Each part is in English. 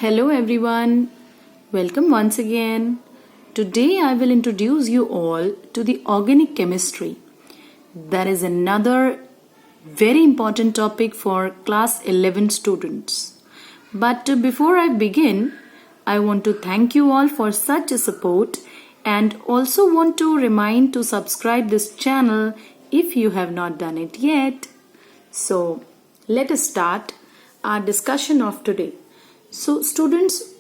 Hello everyone, welcome once again. Today I will introduce you all to the organic chemistry. That is another very important topic for class 11 students. But before I begin, I want to thank you all for such a support and also want to remind to subscribe this channel if you have not done it yet. So let us start our discussion of today. So students,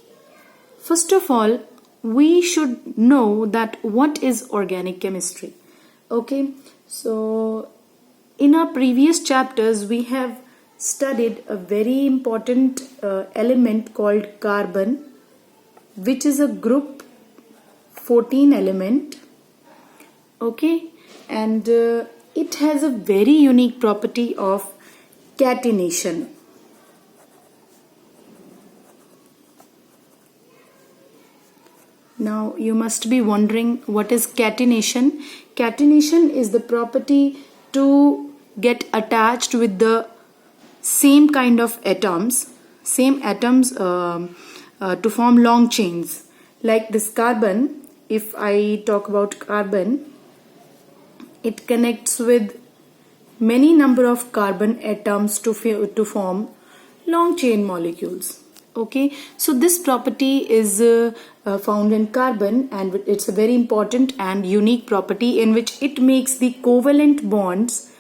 first of all, we should know that what is organic chemistry. Okay, so in our previous chapters we have studied a very important element called carbon, which is a group 14 element. Okay, and it has a very unique property of catenation. Now you must be wondering what is catenation. Catenation is the property to get attached with the same kind of atoms, to form long chains. Like this carbon, if I talk about carbon, it connects with many number of carbon atoms to form long chain molecules. Okay, so this property is found in carbon, and it's a very important and unique property in which it makes the covalent bonds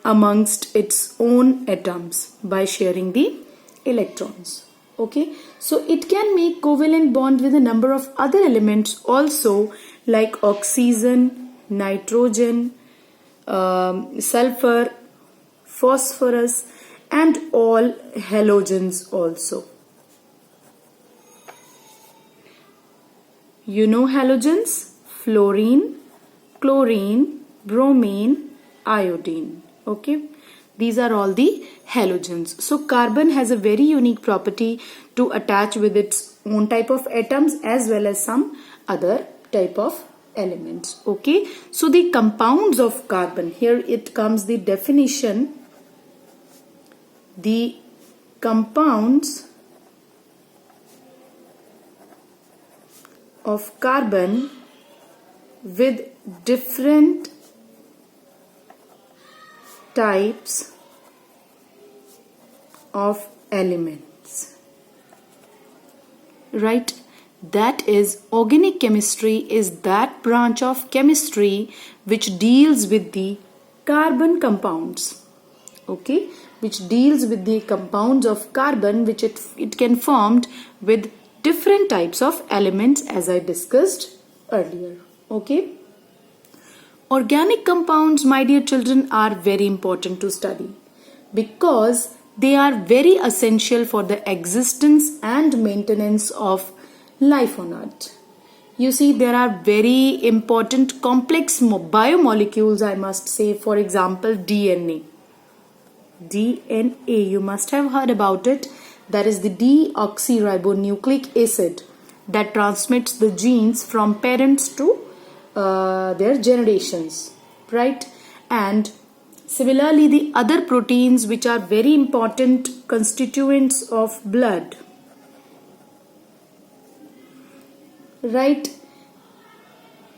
amongst its own atoms by sharing the electrons. Okay, so it can make covalent bond with a number of other elements also, like oxygen, nitrogen, sulfur, phosphorus, and all halogens also. You know halogens? Fluorine, chlorine, bromine, iodine. Okay, these are all the halogens. So carbon has a very unique property to attach with its own type of atoms as well as some other type of elements. Okay, so the compounds of carbon, here it comes the definition. The compounds of carbon with different types of elements. Right? That is, organic chemistry is that branch of chemistry which deals with the carbon compounds. Okay? Which deals with the compounds of carbon which it can formed with different types of elements as I discussed earlier. Okay. Organic compounds, my dear children, are very important to study because they are very essential for the existence and maintenance of life on Earth. You see, there are very important complex biomolecules, I must say. For example, DNA. DNA, you must have heard about it. That is the deoxyribonucleic acid that transmits the genes from parents to their generations, right? And similarly, the other proteins which are very important constituents of blood, right?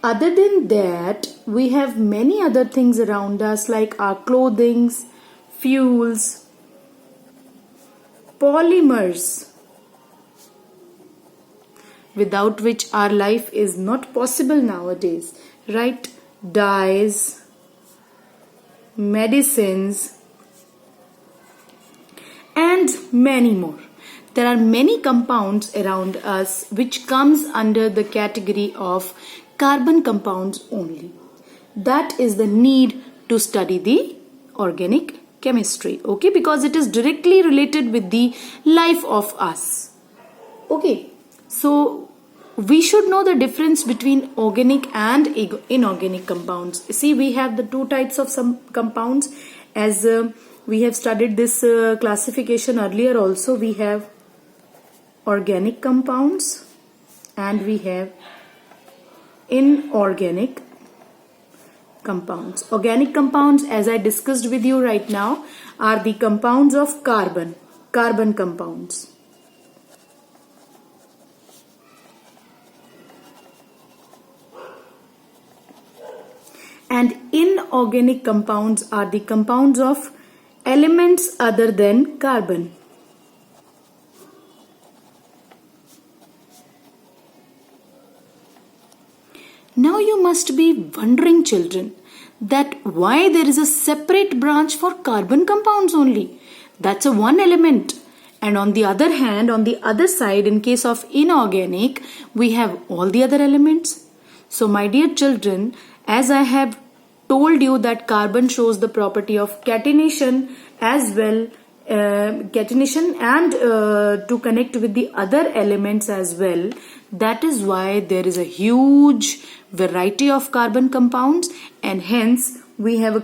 Other than that, we have many other things around us like our clothings, fuels, polymers, without which our life is not possible nowadays, right? Dyes, medicines, and many more. There are many compounds around us which comes under the category of carbon compounds only. That is the need to study the organic chemistry, okay, because it is directly related with the life of us. Okay, so we should know the difference between organic and inorganic compounds. See, we have the two types of some compounds, as we have studied this classification earlier also. We have organic compounds and we have inorganic compounds. Organic compounds, as I discussed with you right now, are the compounds of carbon compounds. and inorganic compounds are the compounds of elements other than carbon. Now you must be wondering, children, that why there is a separate branch for carbon compounds only. That's a one element. And on the other hand, on the other side, in case of inorganic, we have all the other elements. So my dear children, as I have told you that carbon shows the property of catenation as well, catenation and to connect with the other elements as well. That is why there is a huge variety of carbon compounds, and hence we have a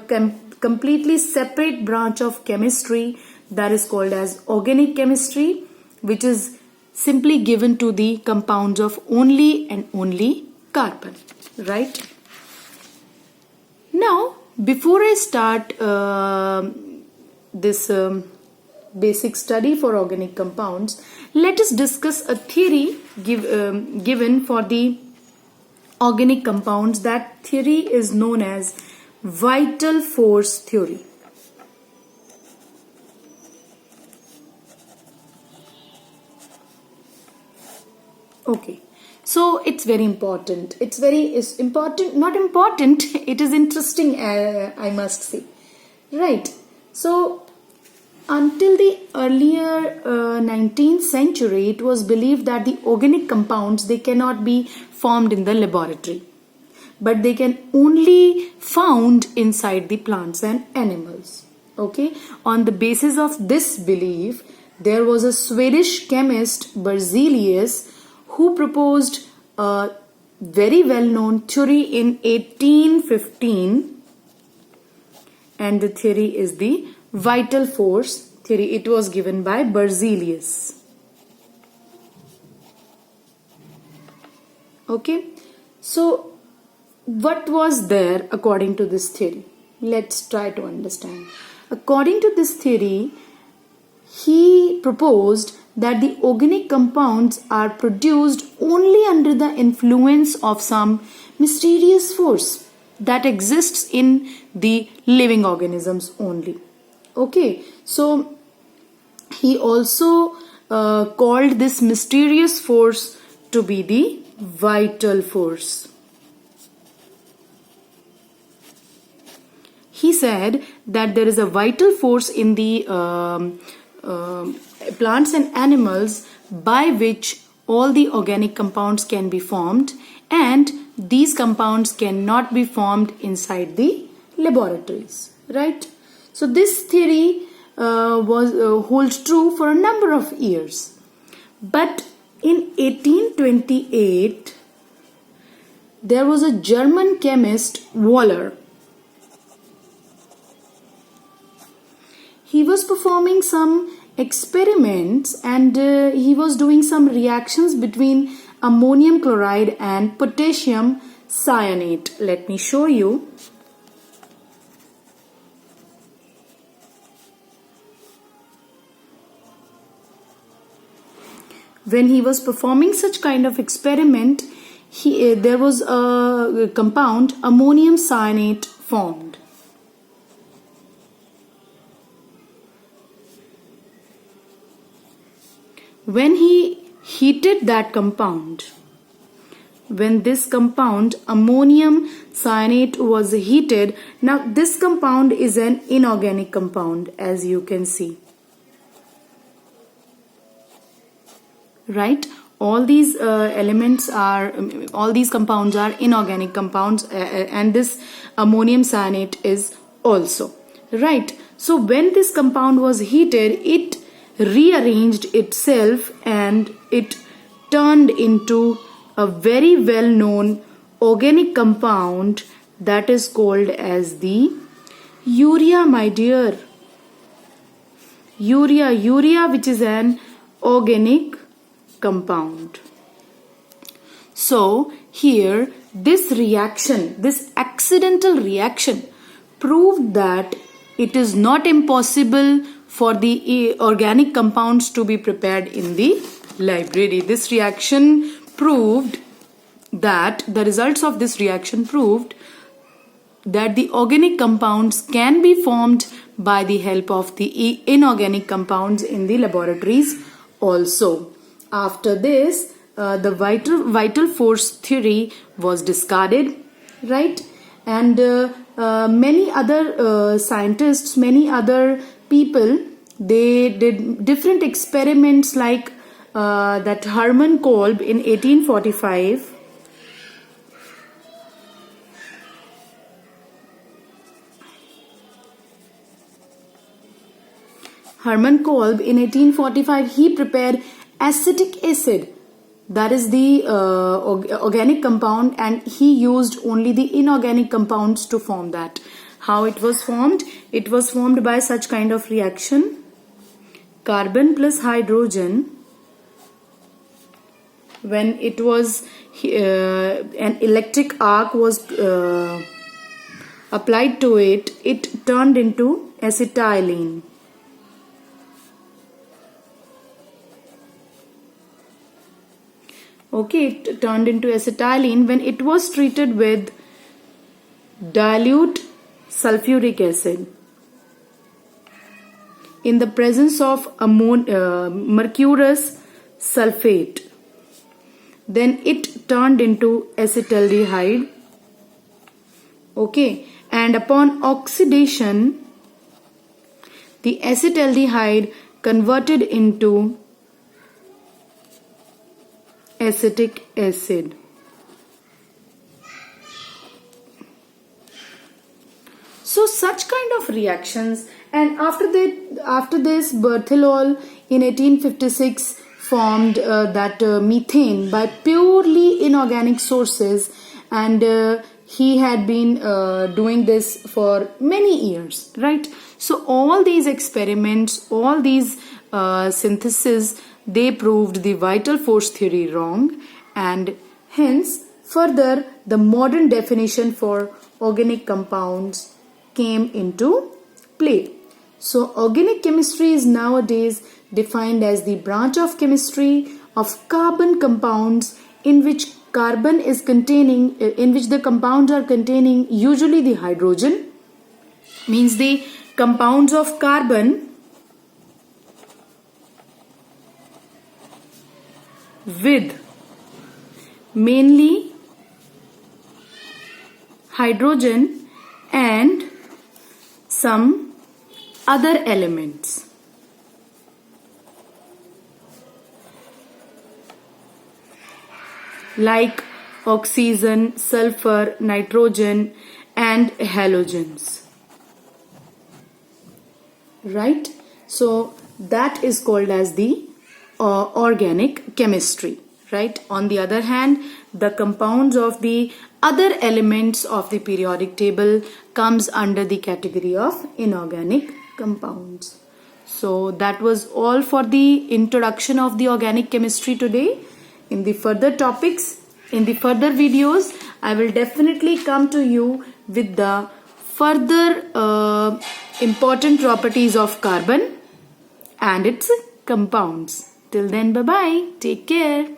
completely separate branch of chemistry that is called as organic chemistry, which is simply given to the compounds of only and only carbon, right? Now, before I start this basic study for organic compounds, let us discuss a theory given for the organic compounds. That theory is known as vital force theory. Okay, so it's very important. It's important, not important, it is interesting, I must say. Right, so until the earlier 19th century, it was believed that the organic compounds, they cannot be formed in the laboratory, but they can only found inside the plants and animals. Okay, on the basis of this belief, there was a Swedish chemist, Berzelius, who proposed a very well-known theory in 1815, and the theory is the vital force theory. It was given by Berzelius. Okay, so what was there according to this theory? Let's try to understand. According to this theory, he proposed that the organic compounds are produced only under the influence of some mysterious force that exists in the living organisms only. Okay, so he also called this mysterious force to be the vital force. He said that there is a vital force in the plants and animals by which all the organic compounds can be formed, and these compounds cannot be formed inside the laboratories, right? So this theory holds true for a number of years. But in 1828, there was a German chemist, Wöhler. He was performing some experiments, and he was doing some reactions between ammonium chloride and potassium cyanate. Let me show you. When he was performing such kind of experiment, there was a compound, ammonium cyanate, formed. When he heated that compound, when this compound, ammonium cyanate, was heated, now this compound is an inorganic compound, as you can see. Right? All these compounds are inorganic compounds, and this ammonium cyanate is also. Right? So when this compound was heated, it rearranged itself and it turned into a very well-known organic compound that is called as the urea, my dear. Urea, which is an organic compound. So here this reaction, this accidental reaction, proved that it is not impossible for the organic compounds to be prepared in the library. This reaction proved that, the results of this reaction proved that the organic compounds can be formed by the help of the inorganic compounds in the laboratories also. After this, the vital force theory was discarded, right? And many other scientists, many other people, they did different experiments like that Hermann Kolb in 1845. Hermann Kolb in 1845, he prepared acetic acid, that is the organic compound, and he used only the inorganic compounds to form that. How it was formed? It was formed by such kind of reaction. Carbon plus hydrogen, when it was an electric arc was applied to it, it turned into acetylene. Okay, it turned into acetylene when it was treated with dilute sulfuric acid in the presence of mercurous sulfate. Then it turned into acetaldehyde. Okay, and upon oxidation, the acetaldehyde converted into acetic acid. So such kind of reactions, and after this Berthelot in 1856 formed that methane by purely inorganic sources, and he had been doing this for many years, right? So all these experiments, all these synthesis, they proved the vital force theory wrong, and hence further the modern definition for organic compounds came into play. So organic chemistry is nowadays defined as the branch of chemistry of carbon compounds in which the compounds are containing usually the hydrogen, means the compounds of carbon with mainly hydrogen and some other elements. Like oxygen, sulfur, nitrogen and halogens. Right? So that is called as the organic chemistry. Right? On the other hand, the compounds of the other elements of the periodic table comes under the category of inorganic compounds. So that was all for the introduction of the organic chemistry today. In the further topics, in the further videos, I will definitely come to you with the further important properties of carbon and its compounds. Till then, bye-bye. Take care.